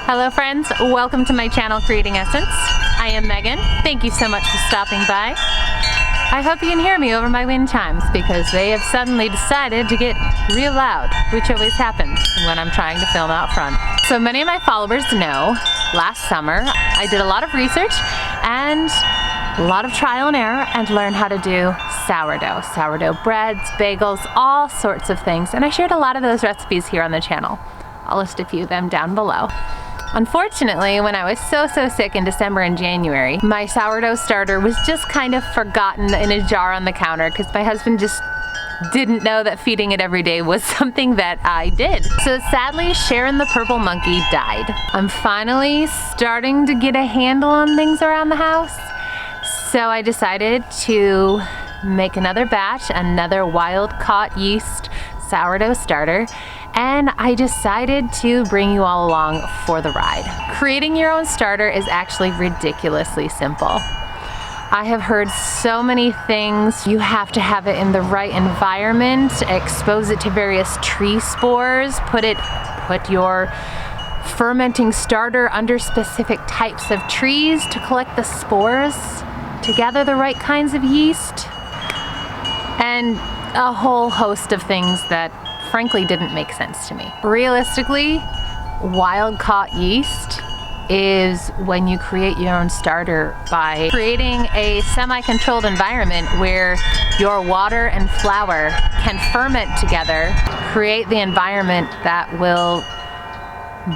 Hello friends, welcome to my channel Creating Essence. I am Megan. Thank you so much for stopping by. I hope you can hear me over my wind chimes because they have suddenly decided to get real loud, which always happens when I'm trying to film out front. So many of my followers know last summer I did a lot of research and a lot of trial and error and learned how to do sourdough breads, bagels, all sorts of things, and I shared a lot of those recipes here on the channel. I'll list a few of them down below. Unfortunately, when I was so sick in December and January, my sourdough starter was just kind of forgotten in a jar on the counter because my husband just didn't know that feeding it every day was something that I did. So sadly, Sharon the purple monkey died. I'm finally starting to get a handle on things around the house. So I decided to make another batch, another wild-caught yeast sourdough starter, and I decided to bring you all along for the ride. Creating your own starter is actually ridiculously simple. I have heard so many things. You have to have it in the right environment, expose it to various tree spores, put your fermenting starter under specific types of trees to collect the spores, to gather the right kinds of yeast, and a whole host of things that frankly didn't make sense to me. Realistically, wild-caught yeast is when you create your own starter by creating a semi-controlled environment where your water and flour can ferment together, create the environment that will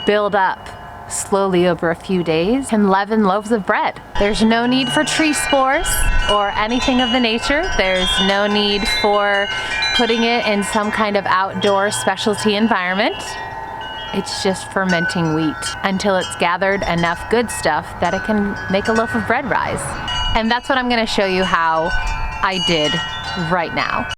build up slowly over a few days and leaven loaves of bread. There's no need for tree spores or anything of the nature. There's no need for putting it in some kind of outdoor specialty environment. It's just fermenting wheat until it's gathered enough good stuff that it can make a loaf of bread rise. And that's what I'm going to show you how I did right now.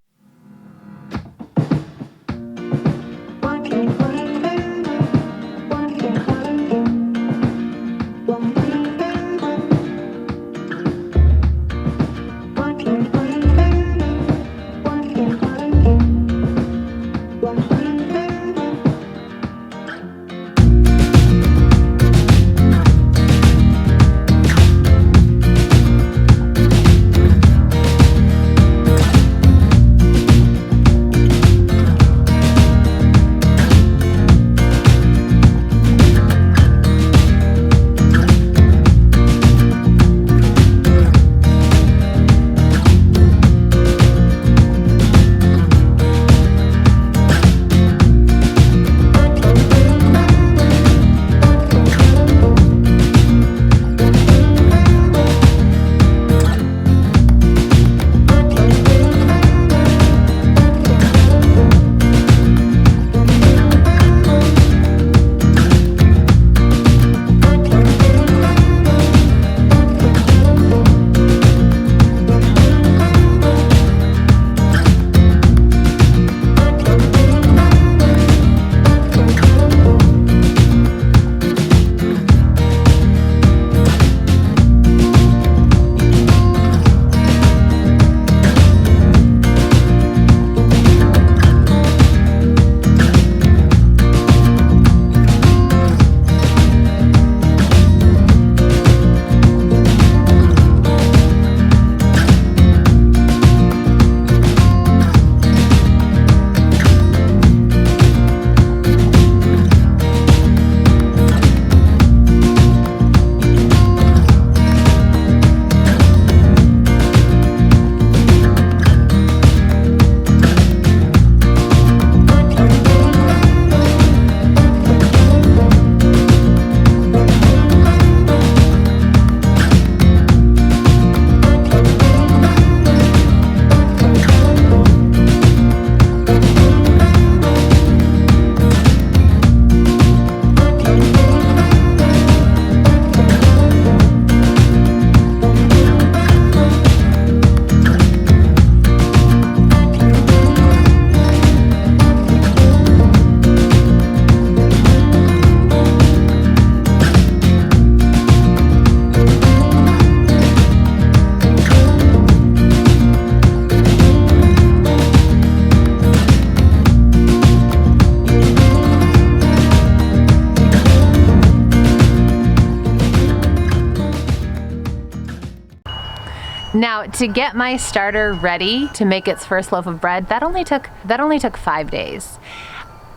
Now, to get my starter ready to make its first loaf of bread, that only took 5 days.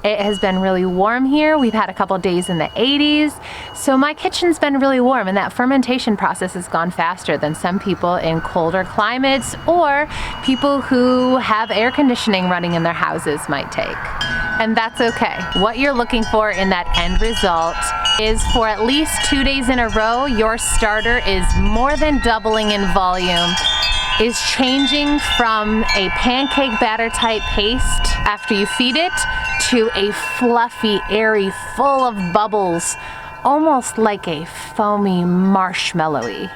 It has been really warm here. We've had a couple days in the 80s. So my kitchen's been really warm, and that fermentation process has gone faster than some people in colder climates or people who have air conditioning running in their houses might take. And that's okay. What you're looking for in that end result is for at least 2 days in a row, your starter is more than doubling in volume, is changing from a pancake batter type paste after you feed it to a fluffy, airy, full of bubbles, almost like a foamy, marshmallowy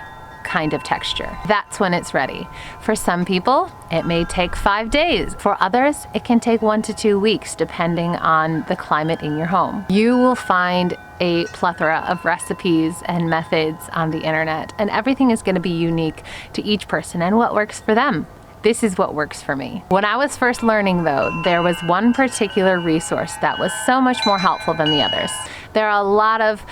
kind of texture. That's when it's ready. For some people, it may take 5 days. For others, it can take 1 to 2 weeks, depending on the climate in your home. You will find a plethora of recipes and methods on the internet, and everything is going to be unique to each person and what works for them. This is what works for me. When I was first learning though, there was one particular resource that was so much more helpful than the others. There are a lot of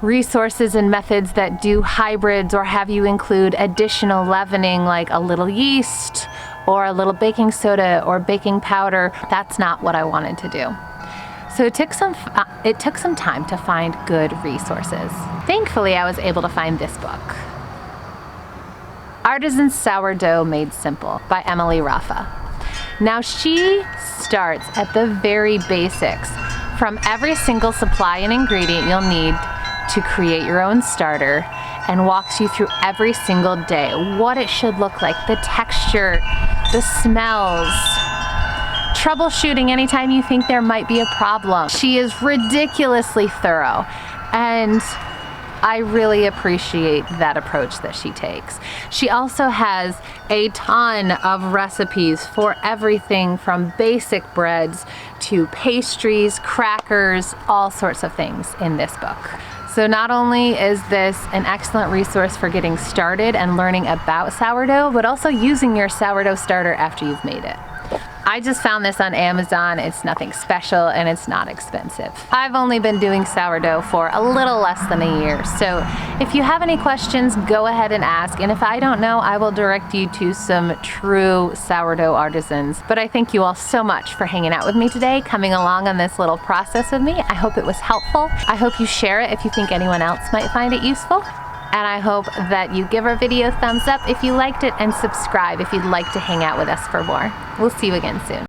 resources and methods that do hybrids or have you include additional leavening like a little yeast or a little baking soda or baking powder. That's not what I wanted to do. So it took some time to find good resources. Thankfully, I was able to find this book, Artisan Sourdough Made Simple by Emily Raffa. Now she starts at the very basics, from every single supply and ingredient you'll need to create your own starter, and walks you through every single day, what it should look like, the texture, the smells, troubleshooting anytime you think there might be a problem. She is ridiculously thorough, and I really appreciate that approach that she takes. She also has a ton of recipes for everything from basic breads to pastries, crackers, all sorts of things in this book. So not only is this an excellent resource for getting started and learning about sourdough, but also using your sourdough starter after you've made it. I just found this on Amazon. It's nothing special and it's not expensive. I've only been doing sourdough for a little less than a year, so if you have any questions, go ahead and ask, and if I don't know, I will direct you to some true sourdough artisans. But I thank you all so much for hanging out with me today, coming along on this little process with me. I hope it was helpful. I hope you share it if you think anyone else might find it useful. And I hope that you give our video a thumbs up if you liked it, and subscribe if you'd like to hang out with us for more. We'll see you again soon.